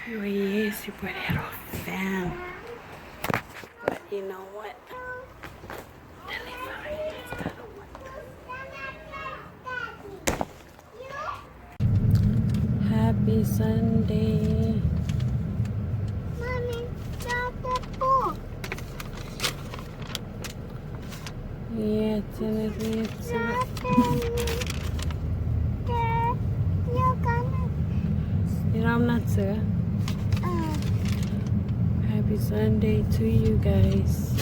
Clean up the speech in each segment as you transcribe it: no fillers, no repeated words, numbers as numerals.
Uy, si pudiera fan. But you know what? Delivery is that one. Happy Sunday. Mommy, stop the book. Yeah, it's I'm not sir. Happy Sunday to you guys.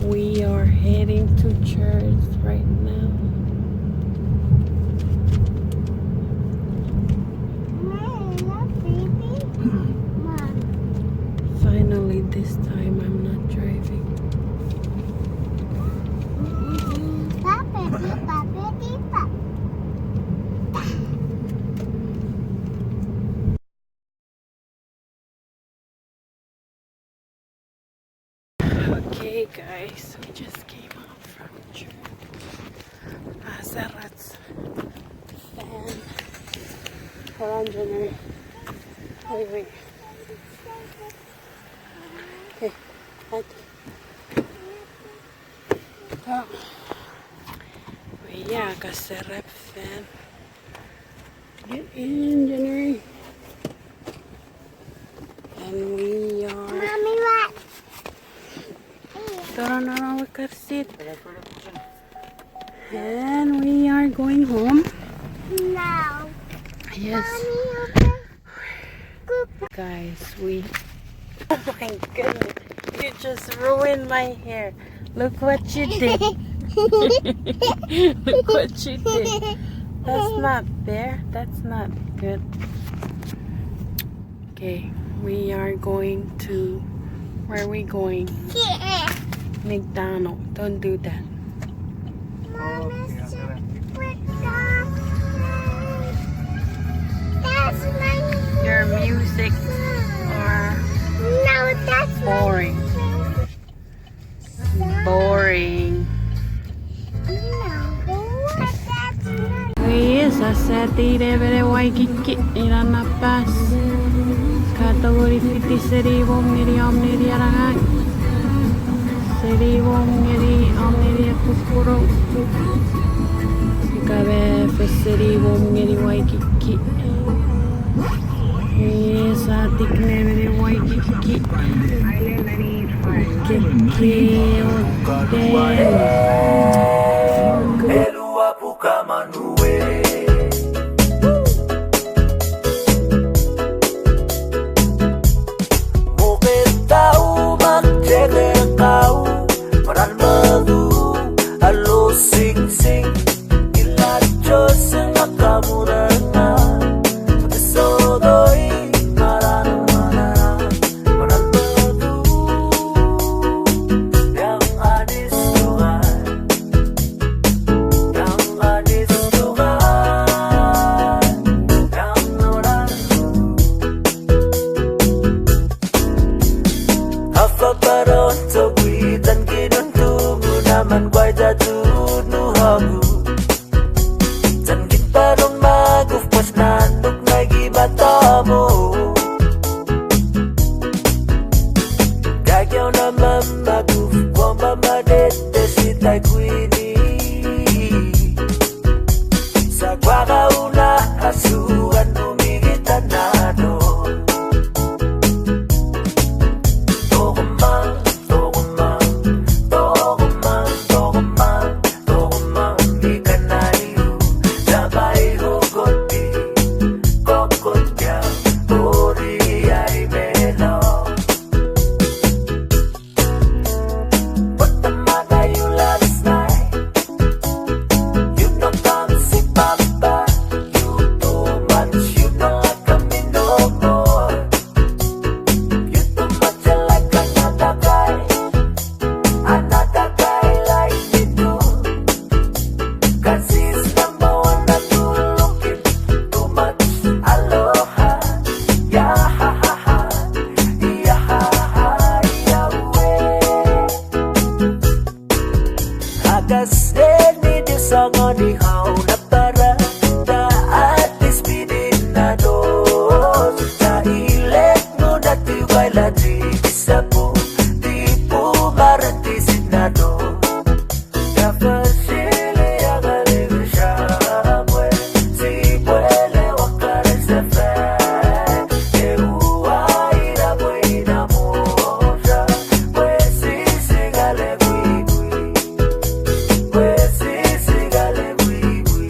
We are heading to church right now. Finally, this time I'm not driving. Okay guys, we just came out from church. Sarat's fan. Hold on, JeNi. Wait. Okay, oh. Yeah, Kese fan. Get in, JeNi. And we are. Mommy, what? No, sit. And we are going home. No. Yes. Mommy, Guys, oh my goodness, you just ruined my hair. Look what you did. Look what you did. That's not fair. That's not good. Okay, we are going to, where are we going? McDonald's. Don't do that. That's my Your music are boring. Boring. Iya, sa tirevere Waikiki irana pas. Kategori fiti seribu ngeri amneri arangai. Seribu ngeri amneri kupuro. Kabe feseribu ngeri Waikiki. Iya, sa tiknevere Waikiki. Jeke la di isapo di po marati sinado Kafa sile ya galibu shamwe si puele wakare se fe Eua ira buena moja pues si sigale bui bui pues si sigale bui bui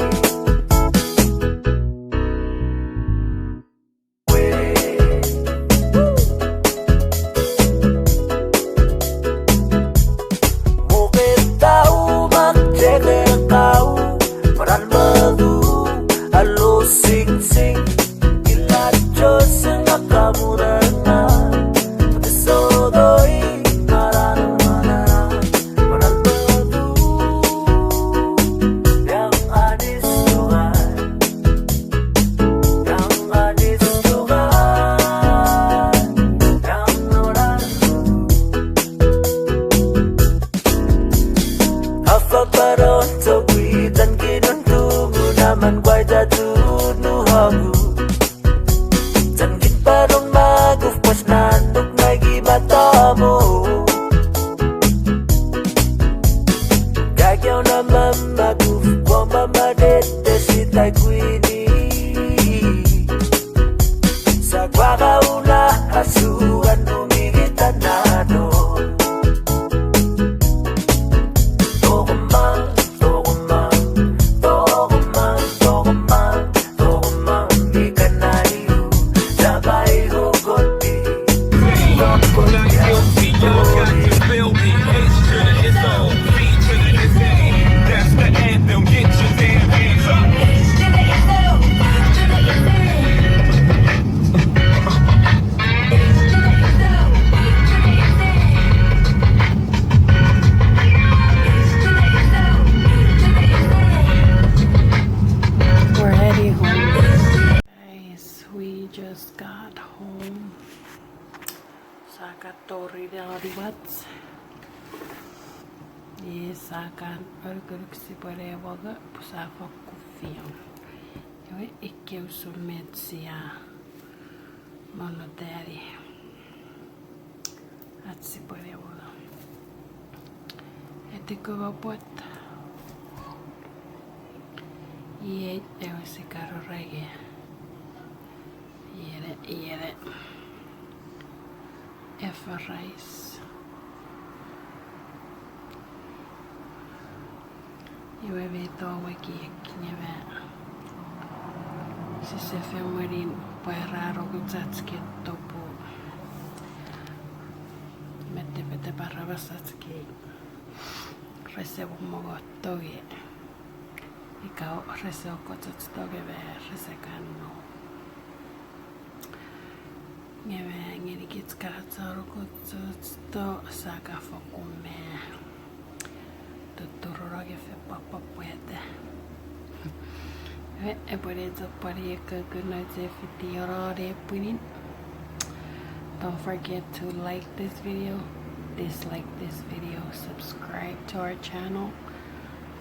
Sakan örgelyksi parevaga pusafa kuffion. Joi ikkeusu metsiä monotääri. Atsi parevaga. Etikova puotta. Jei eusi karo rege. Jere. Efferais. Jag vet av Waikiki nivää. Siis se filmarin pairää rokutsatski topu. Mette pete parravasatski. Resevu mogottoi. Ikä on reseokotsats togevää resekannu. Nivää ngeni kitskarat saarukotsats to sakafokummea. Tuttururoge fe pwapwaiti. Don't forget to like this video, dislike this video, subscribe to our channel,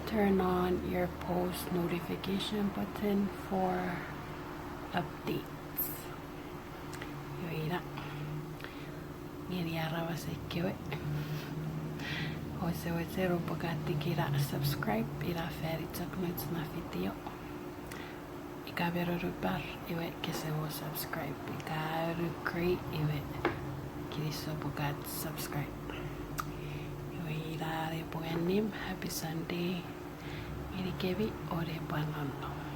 turn on your post notification button for updates. Yoira. Ngeni arawasekiwe. Hoise rupakatti kira subscribe ila färitsaknuts na video. Ikaverorupar iwe Kese wo subscribe. Ikarukri iwe Kinisow subscribe. Iwe ila repo annim. Happy Sunday. Iri kevi ore panonno.